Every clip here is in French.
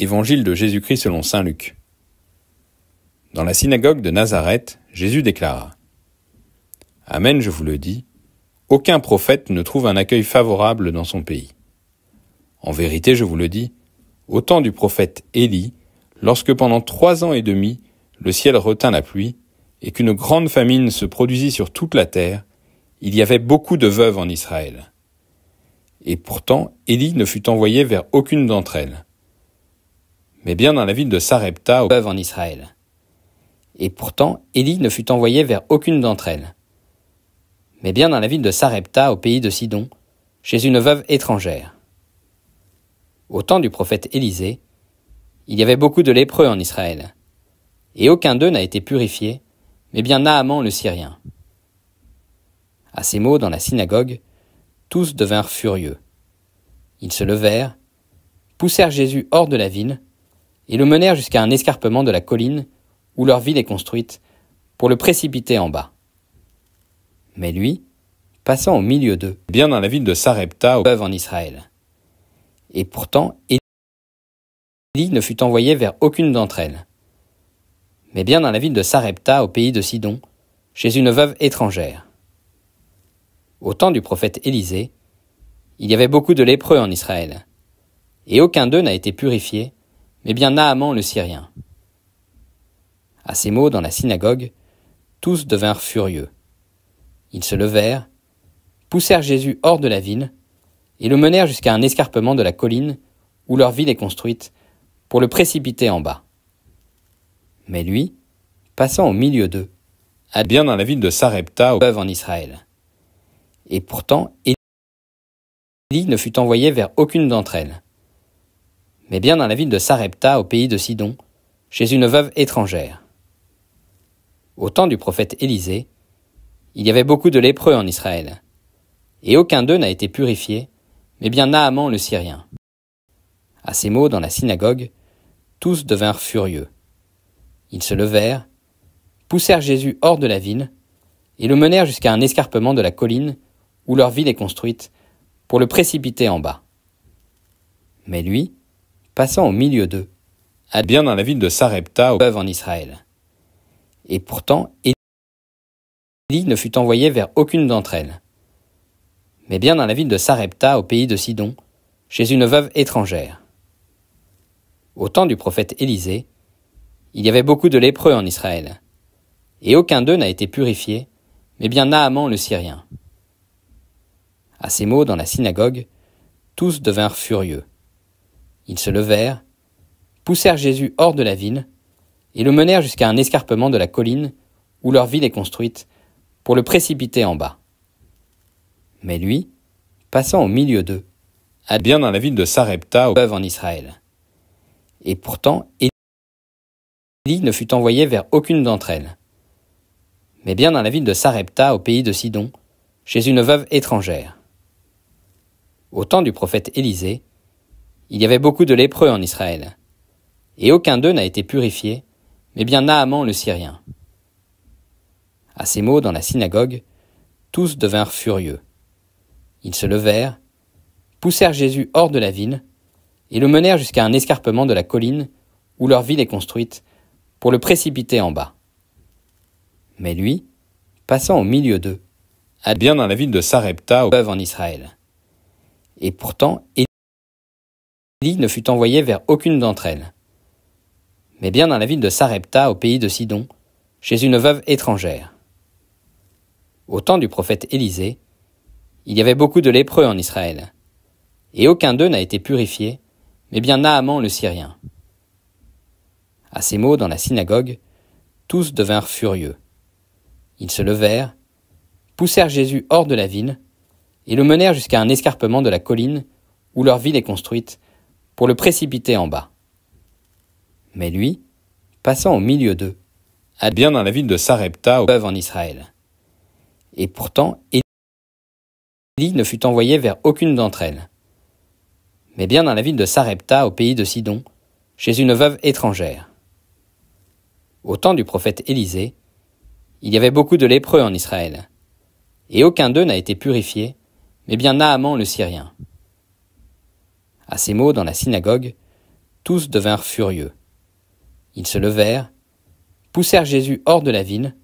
Évangile de Jésus-Christ selon saint Luc. Dans la synagogue de Nazareth, Jésus déclara : Amen, je vous le dis, aucun prophète ne trouve un accueil favorable dans son pays. En vérité, je vous le dis, au temps du prophète Élie, lorsque pendant 3 ans et demi, le ciel retint la pluie, et qu'une grande famine se produisit sur toute la terre, il y avait beaucoup de veuves en Israël. Et pourtant, Élie ne fut envoyé vers aucune d'entre elles, mais bien dans la ville de Sarepta, veuves en Israël. Et pourtant, Élie ne fut envoyé vers aucune d'entre elles, mais bien dans la ville de Sarepta, au pays de Sidon, chez une veuve étrangère. Au temps du prophète Élisée, il y avait beaucoup de lépreux en Israël, et aucun d'eux n'a été purifié, mais bien Naaman le Syrien. À ces mots, dans la synagogue, tous devinrent furieux. Ils se levèrent, poussèrent Jésus hors de la ville, et le menèrent jusqu'à un escarpement de la colline où leur ville est construite, pour le précipiter en bas. Mais lui, passant au milieu d'eux, bien dans la ville de Sarepta, veuve en Israël. Et pourtant, Élie ne fut envoyé vers aucune d'entre elles, mais bien dans la ville de Sarepta, au pays de Sidon, chez une veuve étrangère. Au temps du prophète Élisée, il y avait beaucoup de lépreux en Israël, et aucun d'eux n'a été purifié, mais bien Naaman le Syrien. À ces mots, dans la synagogue, tous devinrent furieux. Ils se levèrent, poussèrent Jésus hors de la ville, et le menèrent jusqu'à un escarpement de la colline où leur ville est construite, pour le précipiter en bas. Mais lui, passant au milieu d'eux, bien dans la ville de Sarepta, veuve en Israël. Et pourtant, Élie ne fut envoyé vers aucune d'entre elles, mais bien dans la ville de Sarepta, au pays de Sidon, chez une veuve étrangère. Au temps du prophète Élisée, il y avait beaucoup de lépreux en Israël, et aucun d'eux n'a été purifié, mais bien Naaman le Syrien. À ces mots, dans la synagogue, tous devinrent furieux. Ils se levèrent, poussèrent Jésus hors de la ville, et le menèrent jusqu'à un escarpement de la colline où leur ville est construite, pour le précipiter en bas. Mais lui, passant au milieu d'eux, bien dans la ville de Sarepta, veuve en Israël. Et pourtant, Élie ne fut envoyé vers aucune d'entre elles, mais bien dans la ville de Sarepta, au pays de Sidon, chez une veuve étrangère. Au temps du prophète Élisée, il y avait beaucoup de lépreux en Israël, et aucun d'eux n'a été purifié, mais bien Naaman le Syrien. À ces mots, dans la synagogue, tous devinrent furieux. Ils se levèrent, poussèrent Jésus hors de la ville, et le menèrent jusqu'à un escarpement de la colline où leur ville est construite, pour le précipiter en bas. Mais lui, passant au milieu d'eux, bien dans la ville de Sarepta, veuve en Israël. Et pourtant, Élie ne fut envoyé vers aucune d'entre elles, mais bien dans la ville de Sarepta, au pays de Sidon, chez une veuve étrangère. Au temps du prophète Élisée, il y avait beaucoup de lépreux en Israël, et aucun d'eux n'a été purifié, mais bien Naaman le Syrien. À ces mots, dans la synagogue, tous devinrent furieux. Ils se levèrent, poussèrent Jésus hors de la ville, et le menèrent jusqu'à un escarpement de la colline où leur ville est construite, pour le précipiter en bas. Mais lui, passant au milieu d'eux, bien dans la ville de Sarepta, veuve en Israël. Et pourtant, Élie ne fut envoyé vers aucune d'entre elles, mais bien dans la ville de Sarepta, au pays de Sidon, chez une veuve étrangère. Au temps du prophète Élisée, il y avait beaucoup de lépreux en Israël, et aucun d'eux n'a été purifié, mais bien Naaman le Syrien. À ces mots, dans la synagogue, tous devinrent furieux. Ils se levèrent, poussèrent Jésus hors de la ville, et le menèrent jusqu'à un escarpement de la colline où leur ville est construite, pour le précipiter en bas. Mais lui, passant au milieu d'eux, bien dans la ville de Sarepta, veuve en Israël. Et pourtant, Élie ne fut envoyé vers aucune d'entre elles, mais bien dans la ville de Sarepta, au pays de Sidon, chez une veuve étrangère. Au temps du prophète Élisée, il y avait beaucoup de lépreux en Israël, et aucun d'eux n'a été purifié, mais bien Naaman le Syrien. À ces mots, dans la synagogue, tous devinrent furieux. Ils se levèrent, poussèrent Jésus hors de la ville,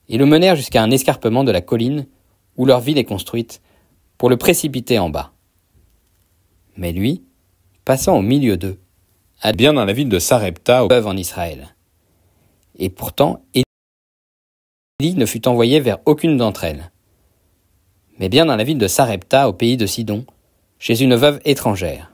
et le menèrent jusqu'à un escarpement de la colline où leur ville est construite, pour le précipiter en bas. Mais lui, passant au milieu d'eux, habite bien dans la ville de Sarepta, veuve en Israël. Et pourtant, Élie ne fut envoyé vers aucune d'entre elles, mais bien dans la ville de Sarepta, au pays de Sidon, chez une veuve étrangère.